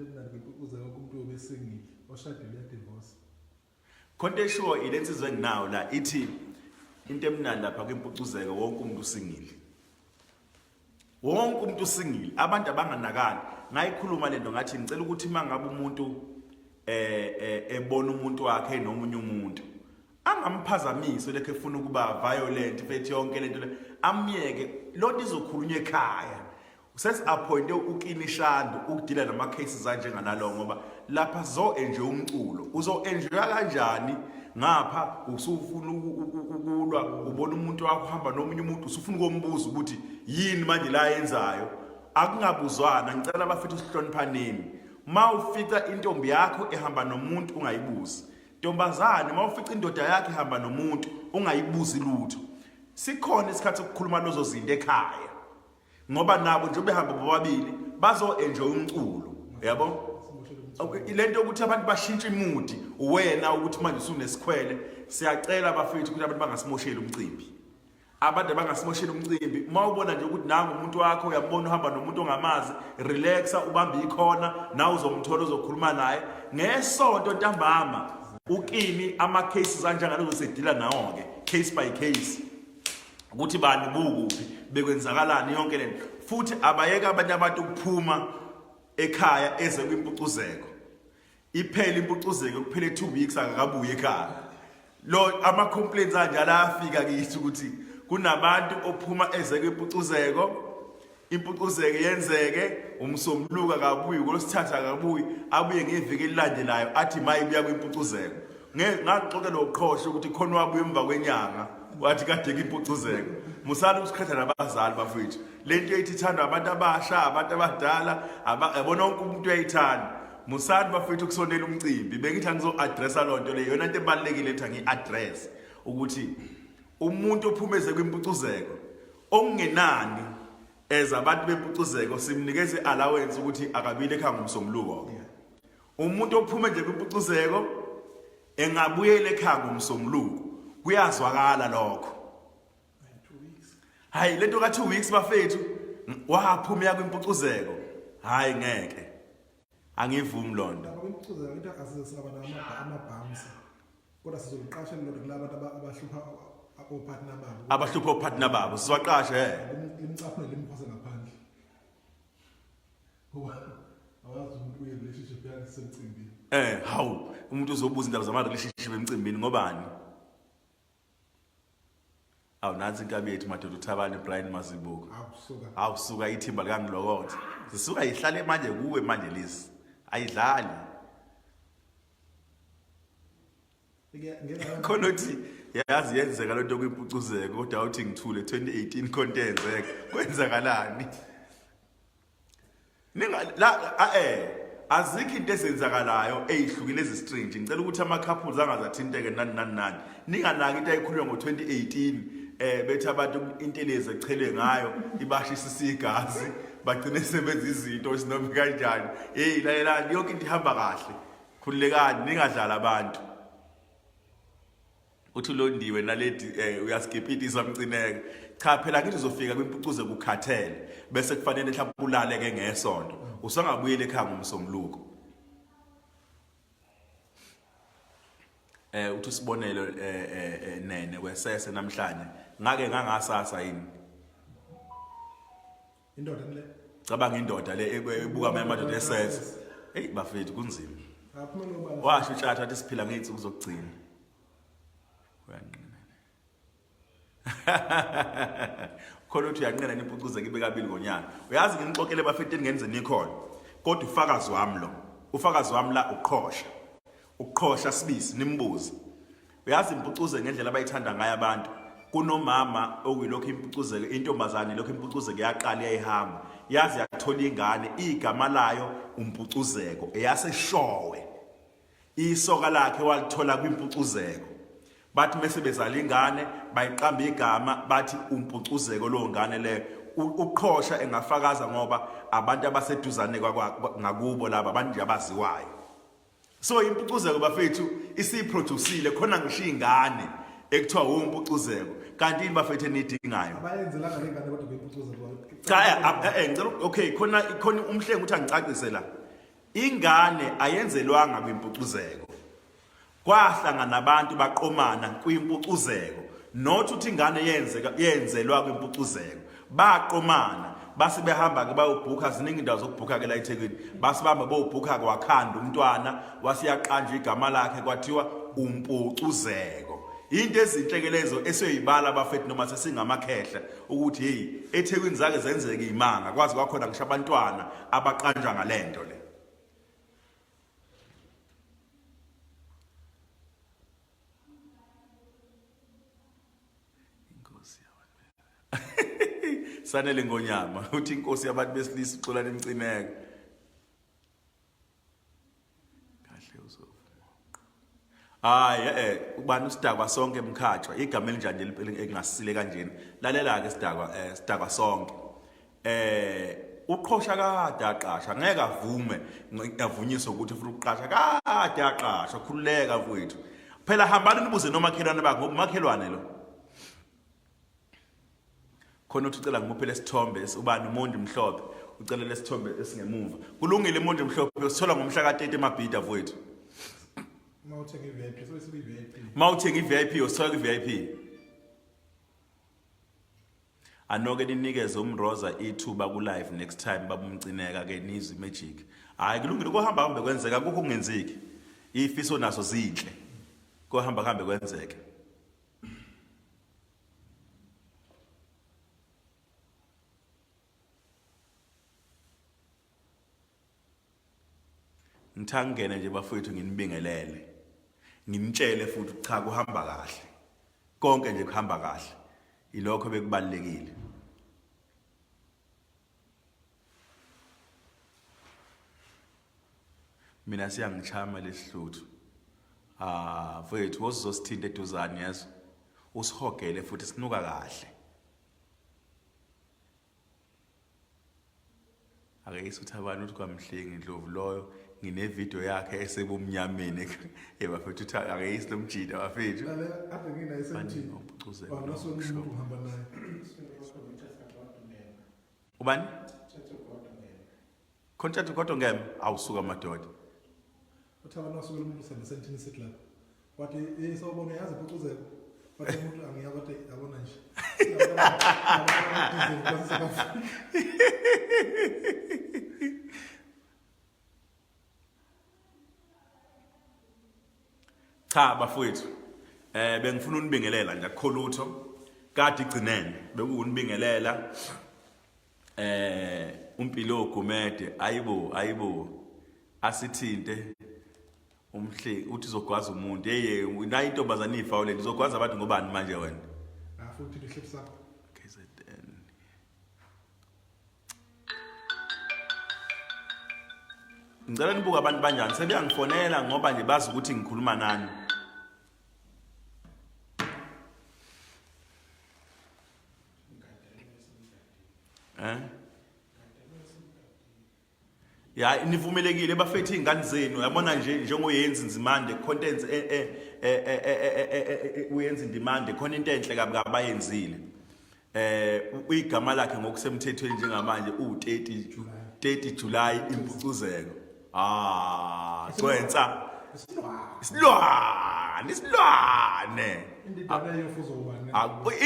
into emnandi kwimpucuzeko kumuntu obesengile oshadile yadivorce. Konke sure ilensizwe enginawo la ithi into emnandi lapha kwimpucuzeko wonke umuntu usingile. Wonke umuntu usingile, abantu abanganakani. Ngayikhuluma lento ngathi ngicela ukuthi mangabe umuntu ebona umuntu wakhe nomunye umuntu angamphazamisi lekhe efuna ukuba violent fethi yonke lento le amyeke lonto izokhulunywa ekhaya. Sesi appointe ukinishando ukudila nama cases anjenganalo ngoba lapha zo enjoy umculo uzo enjoy kanjani ngapha usufuna ukulwa ubona umuntu wakho hamba nomunye umuntu usufuna ukumbuza ukuthi yini manje la yenzayo akungabuzwana. Ngicela abafethu sihloniphaneni. Mawufica intombi yakho ehamba nomuntu ungayibuzi, ntombazane mawufica indoda yakhe ehamba nomuntu ungayibuzi lutho. Sikhona isikhathi sokukhuluma lozo zinto ekhaya ngoba nabo nje behamba bobabili bazo enjoy umculo, yabo. Ilento ukuthi abantu bashintshe imudi wena ukuthi manje usunesikhwele. Siyacela abafethu ukuthi abantu bangasimosheli umcimbi. Abantu bangasimosheli umcimbi. Mawubona nje ukuthi nangu umuntu wakho uyabona uhamba nomuntu ongamazi, relaxa ubambe ikhona nawe uzomthola uzokhuluma naye. Ngesonto ntambama ukini ama cases kanjalo uzosedila nawo ke case by case. Ukuthi bani bukuphi bekwenzakalani yonke lento. Futhi abayeka abanye abantu ukuphuma ekhaya eze kwimpucuzeko. Iphela impucuzeko kuphela 2 weeks akakabuye ekhaya. Lo ama complaints anjalo afika kithi ukuthi kunabantu ophuma eze kwimpucuzeko, impucuzeko yenzeke, umsombuluka akabuyi, kolosithatha akabuyi, abuye ngeviki elilandelayo athi mayibuya kwimpucuzeko. Ngaxoxela uqhosha ukuthi khona wabuye emva kwenyanga wathi kade kwimpucuzeko. Musala ukusikhatha nabazali bafethu. Lento ethi ithandwa abantu abasha, abantu abadala, yabona wonke umuntu uyayithanda. Musala bafethu kusondela umcimbi. Bengithi angizo addressa lonto le yona into ebalekile ethi ngi-address ukuthi umuntu ophumeze kwimpucuzeko ongenani abantu bempucuzeko simnikeze allowance ukuthi akabile ekhaya ngomsombuluko. Umuntu ophume nje kwimpucuzeko engabuyela ekhaya ngomsombuluko kuyazwakala lokho. Hayi lento ka 2 weeks bafethu waphuma ya kwimpucuzeko. Hayi ngeke. Angivumi lonto. Lapha kwimpucuzeko into asizesaba amabhamsi. Kodwa sizoqasha lento kulabantu abahlupha opartner babo. Abahlupha opartner babo siwaqashe limcaphune limphose ngaphandle. Awazi umuntu uye relationship yakhe semcimbini. Hawu umuntu uzobuza indaba zama relationship emcimbini ngobani? Awu nansi inkabi yethu madoda uThabane Brian Mazibuko. Awusuka ithimba likangilokothe. Sisuka ihlale manje kuwe manje lesi. Ayidlali. Khona uthi yazi yenzeka lonto kwimpucuzeko kodwa uthi ngithule 2018 contenzeka kwenzakalani? Ninga la azikho into ezenzakalayo ezihlukile ezistrange. Ngicela ukuthi ama couples angazathinteke nani. Ninganaki into ayikhulunywa ngo2018 bethi abantu intelezi echelwe ngayo ibashisa igazi bagcine sebenza izinto sinomi kanjani. Lalelani yonke into ihamba kahle. Khulekani ningadlala abantu. Uthi londiwe naledi uyaskipitisa Mcineka. Cha phela kithi uzofika kwimpucuze kukhathele bese kufanele mhlawumbe ulale ke ngesonto. Usangabuyele ekhaya ngomsombuluko. Uthi sibonelo nene wesese namhlanje ngake ngangasasa yini. Indoda le. Cabanga indoda le ebuka amadoda esese. Hey bafethu kunzima. Washo utshatha athi siphila ngeyinsuku zokugcina. Khona uthi uyanqena nimpucuzeke ibe kabili ngonyaka. Uyazi nginixoxele bafethu ngenze nikhona. Kodwa ufakazi wami lo. Ufakazi wami la uqhosha. Uqhosha sibisi nimbuze. Uyazi impucuze ngendlela abayithanda ngayo abantu. Kunomama okuyilokho impucuzeke intombazane lokho impucuzeke yaqala yayihamba. Yazi yakuthola ingane igama layo umpucuzeko eyaseshowe. Isoka lakhe walithola kwimpucuzeko. Bathi mase bezala ingane bayiqamba igama bathi umpucuzeko lo ngane le. Uqhosha engafakaza ngoba abantu abaseduzane ngakubo laba abantu nje abaziwayo. So impucuzeko bafethu isiproducile khona ngisho ingane ekuthiwa umpucuzeko kanti ini bafethu enidingayo. Abayenzelanga lengane kodwa bempucuzeko. Cha ngicela okay khona umhlengi uthi angicacisela. ingane ayenzelwanga kwimpucuzeko. Kwahlangana abantu baqomana kwimpucuzeko. Not uthi ingane yenzelwa kwimpucuzeko. Baqomana base behamba ke bayobhuka ziningi indawo zokubhuka ke la eThekwini. Base bahamba bayobhuka kwakhanda umntwana wasiyaqanjwa igama lakhe kwathiwa umpucuzeko. Into ezinhle lezo esiyibala abafethu noma sesingamakhehla ukuthi hey eThekwini zake zenzeke imanga kwazi kwakhona ngisho abantwana abaqanjwa ngalento le. Sanele Ngonyama uthi inkosi yabantu besilisa uxolani Mcineka kahle uzovuma ubani usidakwa sonke emkhatshwa igama elinjani elingasisile kanjeni lalela ke sidakwa sonke uqhosha kade aqasha ngeke avume avunyiswe ukuthi ufuna ukuqasha kade aqasha khululeka mfowethu phela hambani nibuze nomakhelwane bakho ngoba umakhelwane lo khona uthi ucela ngimuphe lesithombe ubani uMondi Mhlophe ucela lesithombe esingemuva kulungile uMondi Mhlophe usithola ngomhla ka-30 emabhida mfowethu mawuthenga i-VIP so isibe i-VIP mawuthenga i-VIP usithola i-VIP anoke ninikeze umroza ithuba ku-live next time babumcineka ke nizwe magic hayi kulungile kohamba hambe kwenzeka kukho kungenzeki ifiso nazo zinhle kohamba hambe kwenzeke ngithangene nje bafowethu nginibingelele ngimtshele futhi cha kuhamba kahle konke nje kuhamba kahle ilokho bekubalekile mina siyangichama lesihluthu mfowethu wozosithinta eduzane yazo usihogele futhi sinuka kahle akayisuthi abantu uthi kwamhlengi Ndlovu loyo ngine video yakhe esebumnyameni bafethu uthi akayisi lo mjida bafethu ade nginayisenthini umuntu uhamba naye ubani contact kodwa ngem awusuka madoda uthi abantu basuke umuntu sentini sithi lapha wathi sobonge yazi Mpucuzeko wathi umuntu angiyabade yabona nje cha bafowethu bengifuna unibingelela nje akukho lutho kade igcinene bekunibingelela umpilo ogumede ayibo asithinte umhle uthi uzogwaza umuntu nayo intombazana ifa le uzogwaza abantu ngobani manje wena futhi lihliphi sakho KZN ngicela nibuka abantu banjani sebeyangifonela ngoba nje bazi ukuthi ngikhuluma nani ya nivumelekile bafethu izingane zenu yabona nje njengoyenzi Nzimande contents uyenza indimande khona into enhle kabi abayenzile uyigama lakhe ngokusemthethweni njengamanje u30 July Impucuzeko kwenza isilwane indidane yofuzo ubani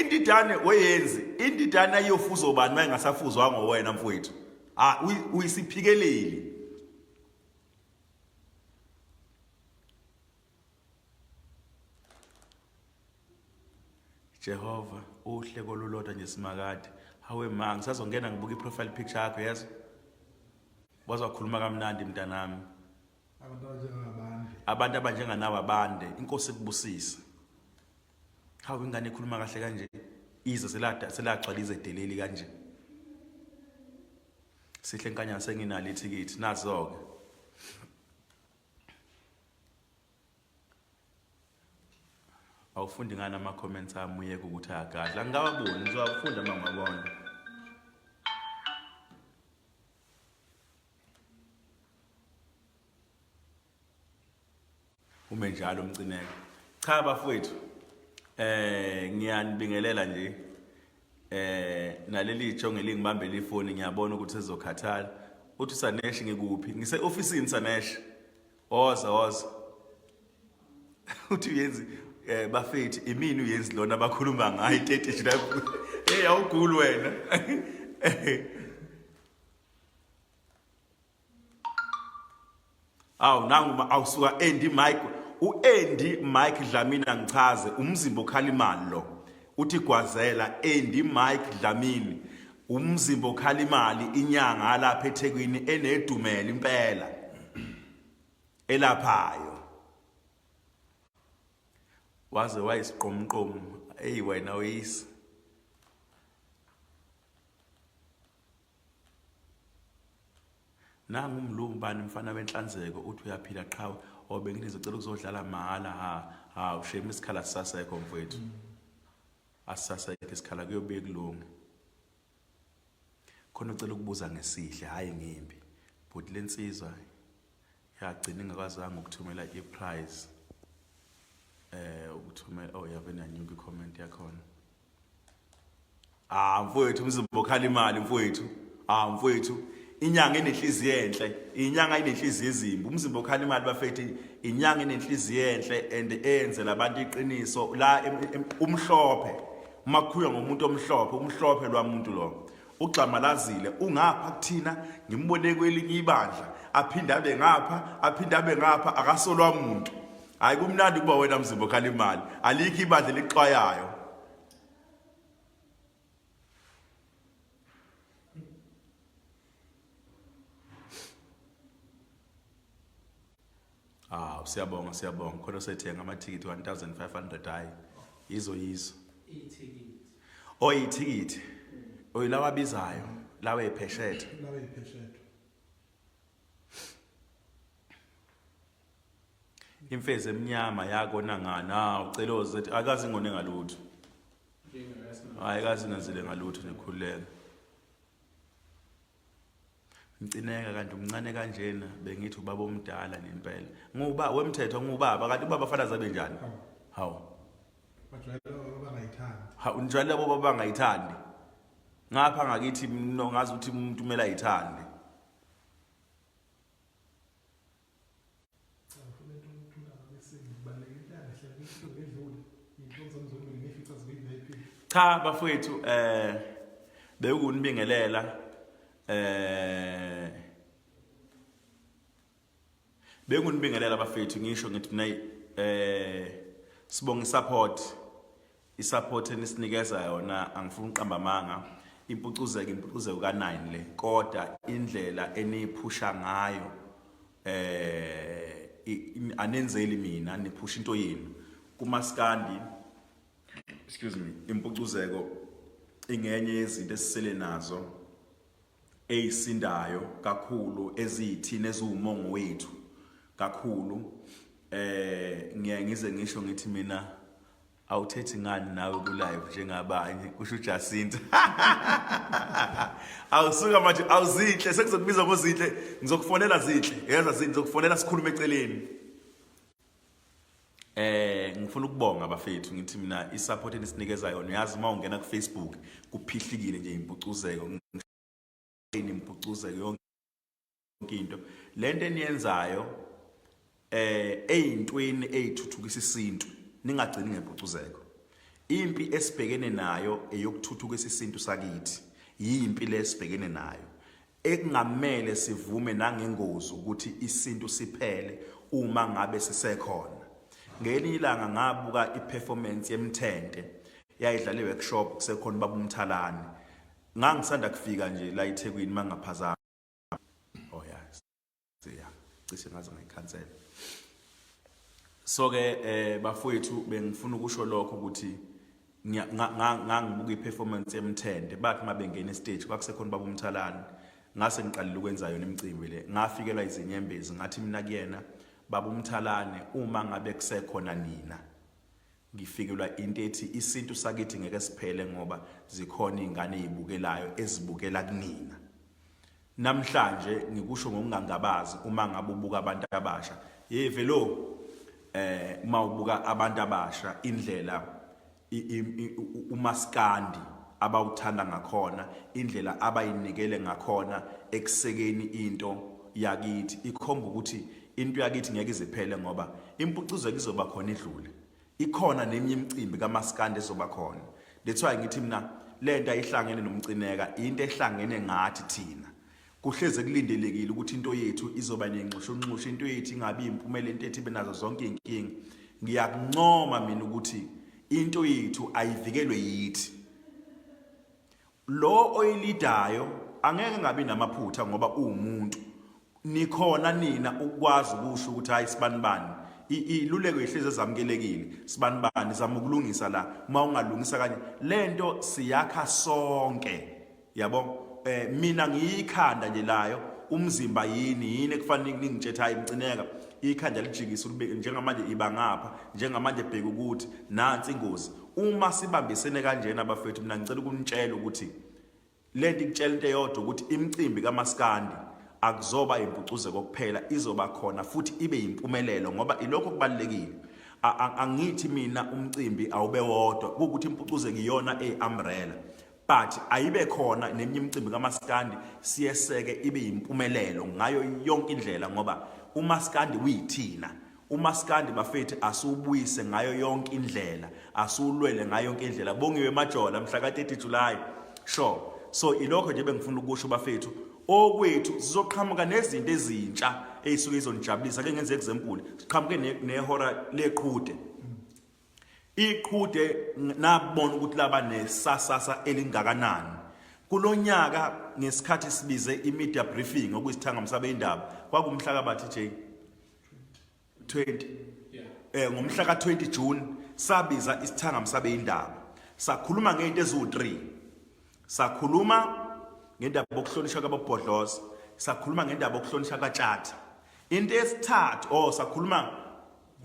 indidane oyenzi indidane yofuzo ubani mayingasafuzwa ngowena mfowethu uyisiphikeleli Jehova uhle kolulodwa nje simakade hawe ma ngisazongena ngibuka iprofile picture yakho yazi wazakhuluma kamnandi mntanami abantu abanjenganawe abande inkosi ekubusisa hawe ingane ikhuluma kahle kanje ize selagcwala izedeleli kanje sihle nkanyana senginalo ithikithi nazo-ke awufundi ngani ama-comments ami uyeke ukuthi ayagadla ngingawaboni ngizowafunda uma ngibona ume njalo Mcineka cha bafowethu ngiyanibingelela nje naleli jonge lingibambela ifoni ngiyabona ukuthi sizokhathala uthi Sanesh ngikuphi ngise officeini Sanesh woza uthi uyenzi bafethi imini uyenzi lona bakhuluma ngayo 30 la hey awugulu wena nangu awusuka Andy Mike uAndy Mike Dlamini ngichaze umzimba okhala imali lo uthi gwazela Andy Mike Dlamini umzimba okhala imali inyanga lapha eThekwini enedumela impela elaphayo waze wayisiqomqomo hey wena uyisi nangu umlumbani mfana wenhlanzeko uthi uyaphila qhawe obengizocela ukuzodlala mahala usheme isikhala sisasekho mfowethu asisasekho isikhala kuyobe kulunga khona ucela ukubuza ngesihle hayi ngimbi but lensizwa yagcina ingakwazanga ukuthumela iprize ukuthumela yave nanyuka icomment yakhona mfowethu umzimba okhala imali mfowethu inyanga enenhliziyo enhle inyanga enenhliziyo ezimbi umzimba okhala imali bafethi inyanga enenhliziyo enhle and enzela abantu iqiniso la umhlophe makhuya ngomuntu umhlophe lwamuntu lo ugxamalazile ungapha kuthina ngimbone kwelinye ibandla aphinde abe ngapha akasolwa umuntu hayi kumnandi kuba wena mzimba okhala imali alikho ibandla lixwayayo siyabonga khona sethenga amathikithi 1500 hayi yizo ithikithi lawa bizayo lawa epheshethe imfezi eminyama yakona ngana uceloze ethi akazi ngone ngalutho hayi akazi ngenzile ngalutho nekhuleka Mcineka kanti umncane kanjena bengithi ubaba omdala nempela nguba wemthetho ngubaba kanti ubaba fana zabe njani hawu unjalo labo baba bangayithandi ngapha ngakithi ngazi ukuthi umuntu kumele ayithande cha bafowethu bekunibingelela bekunibingelela bafethu ngisho ngithi mina sibonga isupport enisinikeza yona angifuni uqamba amanga impucuzeko ka9 le kodwa indlela eniphusha ngayo anenzeli mina niphusha into yenu kumaskandi impucuzeko ingenye yezinto esisele nazo eyisindayo kakhulu ezithini eziwumongo wethu kakhulu ngize ngisho ngithi mina awuthethi ngani nawe ku live njengabanye kusho uJacinta awusuka manje awuzinhle sekuzokubiza ngozinhle ngizokufonela zinhle yeza zinhle ngizokufonela sikhulume eceleni ngifuna ukubonga abafethu ngithi mina isupport enisinikeza yona uyazi uma ungena ku Facebook kuphihlikile nje impucuzeko impucuzeko yonke into lento eniyenzayo eyintweni eyithuthukisa isintu ningagcini ngempucuzeko impi esibhekene nayo eyokuthuthukisa isintu sakithi yimpi lesibhekene nayo ekungamele sivume nangengozi ukuthi isintu siphele uma ngabe sisekhona ngelinye ilanga ngabuka iperformance yemthente yayidlala iworkshop kusekhona baba uMthalane ngangisanda kufika nje la eThekwini mangaphazama cishe ngaze ngayikhansela so ke bafowethu bengifuna ukusho lokho ukuthi ngangibuka iperformance yemthente bathi mabengena estage kwakusekhona baba uMthalane ngase ngiqalile ukwenza yona imicimbi le ngafikelwa izinyembezi ngathi mina kuyena baba uMthalane uma ngabe kusekhona nina ngifikelwa into ethi isintu sakithi ngeke siphele ngoba zikhona izingane ezibukelayo ezibukela kunina namhlanje ngikusho ngokungangabazi uma ngabe ubuka abantu abasha velo uma ubuka abantu abasha indlela umaskandi abawuthanda ngakhona, indlela abayinikele ngakhona ekusekeni into yakithi. Ikhomba ukuthi into yakithi ngeke iziphele ngoba impucuzeko izoba khona idlule. Ikhona neminye imicimbi kaMaskandi ezoba khona. That's why ngithi mina lento ayihlangene noMcineka into ehlangene ngathi thina. Kuhleze kulindelekile ukuthi into yethu izoba nenxushunxushu, into yethu ingabi impumelelo, into yethu ibe nazo zonke inkingi. Ngiyakuncoma mina ukuthi into yethu ayivikelwe yithi. Lo oyilidayo angeke ngabi namaphutha ngoba uwumuntu. Nikhona nina ukwazi ukusho ukuthi hayi sibanibani. Iluleko ihleze ezamukelekile. Sibanibani zama ukulungisa la. Uma ungalungisa kanye lento siyakha sonke. Yabo? Mina ngiyikhanda nje layo umzimba yini ekufanele ngingitshela hayi Mcineka ikhanda lijikisa ulibeke njengamanje iba ngapha njengamanje bheka ukuthi nansi ingozi. Uma sibambisene kanjena abafethu mina ngicela ukunitshela ukuthi lento ikutshela into eyodwa ukuthi imicimbi kaMaskandi akuzoba impucuzeko kuphela, izoba khona futhi ibe impumelelo ngoba ilokho kubalekile. Angithi mina umcimbi awube wodwa ukuthi impucuzeko iyona umbrella, but ayibe khona neminye imicimbi kaMaskandi siyeseke ibe impumelelo ngayo yonke indlela ngoba uMaskandi uyithina. uMaskandi bafethu asubuyise ngayo yonke indlela, asulwele ngayo yonke indlela. Bongiwe Majola mhla ka 30 July. Sure. So ilokho nje bengifuna ukusho bafethu okwethu sizoqhamuka nezinto ezintsha ezisuke izonijabulisa. Ake ngenze example, siqhamuke nehora leqhude. Iqhude nabona ukuthi laba nesasasa elingakanani. Kulonyaka ngesikhathi sibize imedia briefing okuyisithanga msabe indaba kwakumhla ka bathi J 20 ngomhla ka 20 June sabiza isithanga msabe indaba. Sakhuluma ngento ezu3. Sakhuluma ngendaba yokuhlonishwa kwabobhodlozi, sakhuluma ngendaba yokuhlonishwa kaTshatha. Into esithathu sakhuluma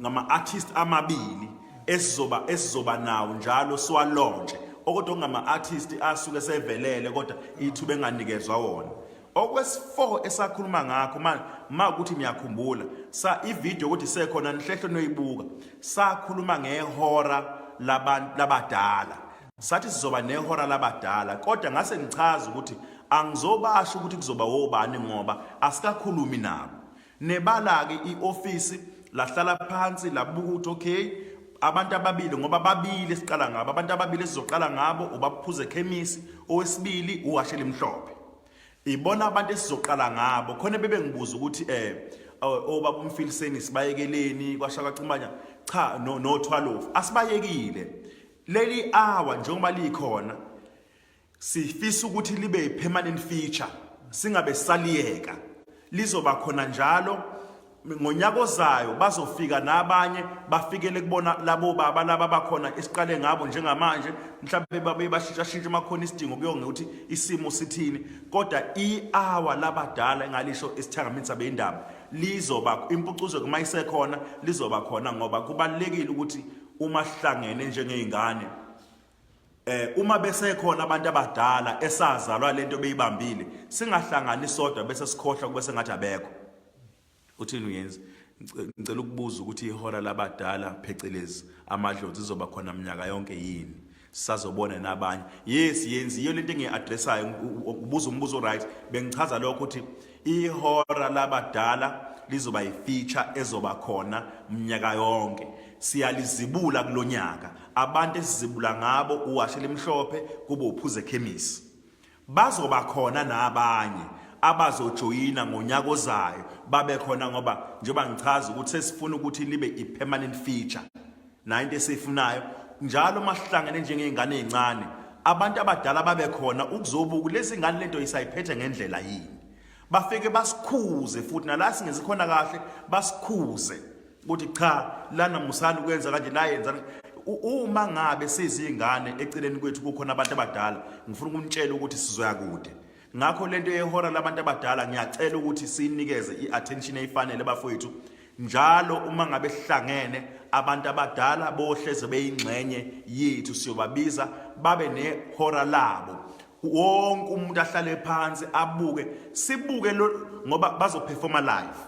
ngama artist amabili esizoba nawo njalo siwalonje. Okodwa ngama artist asuke sevelele kodwa ithuba enganikezwa wona. Okwesi4 esakhuluma ngakho ukuthi ngiyakhumbula ivideo ukuthi sekhona nihlehlo noyibuka. Sakhuluma ngehora labadala. Sathi sizoba nehora labadala kodwa ngase ngichaza ukuthi angizobasho ukuthi kuzoba wobani ngoba asikakhulumi nabo. Nebala ke ioffice lahlala phansi labuka ukuthi okay abantu ababili ngoba babili siqala ngabo, abantu ababili sizoqala ngabo ubaphuze chemist, owesibili uwashela imhlophe. Ibona abantu esizoqala ngabo khona bebe ngibuza ukuthi obaba umfiliseni sibayekeleni kwashaka Cimanya cha no 12 asibayekile. Leli hour njengoba likhona sifisa ukuthi libe permanent feature, singabe saliyeka. Lizoba khona njalo ngonyaka ozayo bazofika nabanye bafikele kubona labo baba laba bakhona esiqale ngabo njengamanje mhlawumbe babe bashintsha makhona isidingo kuyonge ukuthi isimo sithini kodwa hour labadala engalisho isithangamitha beindaba lizoba impucuzeko mayisekhona lizoba khona ngoba kubalekile ukuthi uma sihlangene njengeingane uma besekhona abantu abadala esazalwa lento beyibambile singahlangani sodwa bese sikhohlwa bese ngathi abekho. Uthini uyenza? Ngicela ukubuza ukuthi ihora labadala phecelezi amadlozi izoba khona minyaka yonke yini? Sazobona nabanye. Yes yenzi iyo lento engiaddressayo ubuza umbuzo right. Bengichaza lokho ukuthi ihora labadala lizoba ifeature ezoba khona minyaka yonke. Siyalizibula kulonyaka. Abantu esizibula ngabo uwashela imhlophe kube uphuze chemist. Bazoba khona nabanye abazojoyina ngonyaka ozayo babe khona ngoba njengoba ngichaza ukuthi sesifuna ukuthi libe ipermanent feature. Na into esifunayo njalo masihlangene njengeingane ezincane abantu abadala babe khona ukuzobuka lezi ngane lento isayiphethe ngendlela yini. Bafike basikhuze futhi nala singezikhona kahle basikhuze ukuthi cha lana musani kwenza kanje la yenza. Uma ngabe sizingane eceleni kwethu kukhona abantu abadala ngifuna ukunitshela ukuthi sizoya kude. Ngakho lento yehora labantu abadala ngiyacela ukuthi sinikeze iattention eyifanele bafowethu njalo uma ngabe sihlangene abantu abadala bohleze beyingxenye yethu siyobabiza babe nehora labo. Wonke umuntu ahlale phansi abuke sibuke ngoba bazoperforma live.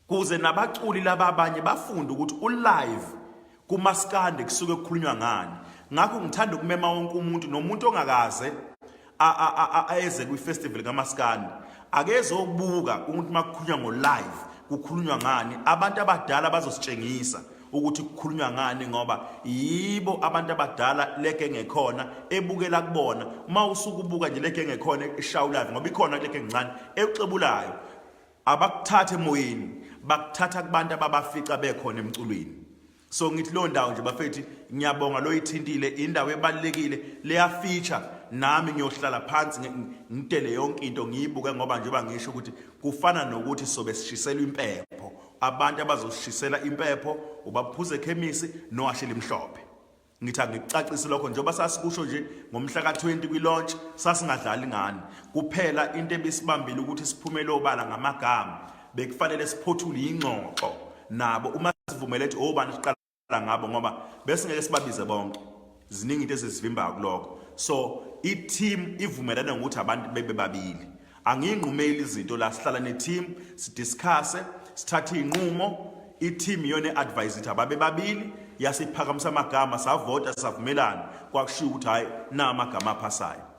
Kuze nabaculi laba abanye bafunde ukuthi ulive kuMaskandi kusuke kukhulunywa ngani. ngakho ngithanda ukumema wonke umuntu nomuntu ongakaze eze kwi-festival kaMaskandi akezobuka ukuthi makukhulunywa ngo-live kukhulunywa ngani. Abantu abadala bazositshengisa ukuthi kukhulunywa ngani ngoba yibo abantu abadala leke ngekhona ebukela kubona. Uma usuku ubuka nje leke ngekhona ishawu live ngoba ikhona leke encane ecebulayo abakuthathe emoyeni bakuthatha kubantu ababafica bekhona emculweni. So ngithi lo ndawo nje bafethi ngiyabonga lo ithintile indawo ebalekile leya feature nami ngiyohlala phansi ngitele yonke into ngiyibuke ngoba njengoba ngisho ukuthi kufana nokuthi sobe sishisela impepho. Abantu abazoshisela impepho ubaphuze ekhemisi noashela imhlophe. Ngithi ngicacise lokho njengoba sasikusho nje ngomhla ka20 kwi-launch sasingadlali ngani kuphela into ebisibambile ukuthi siphumele obala ngamagama bekufanele siphothule ingxoxo nabo uma sivumele ethi obani siqala ngabo ngoba bese ngeke sibabize bonke ziningi into ezisivimba kuloko. So i-team ivumelana ngokuthi abantu bebe babili. Angiyinqumeli izinto la sihlala ne-team sidiscuss sithathe inqumo. I-team yone advise ithi ababe babili yasiphakamisa amagama savota savumelana kwakushiya ukuthi hayi na amagama aphasayo.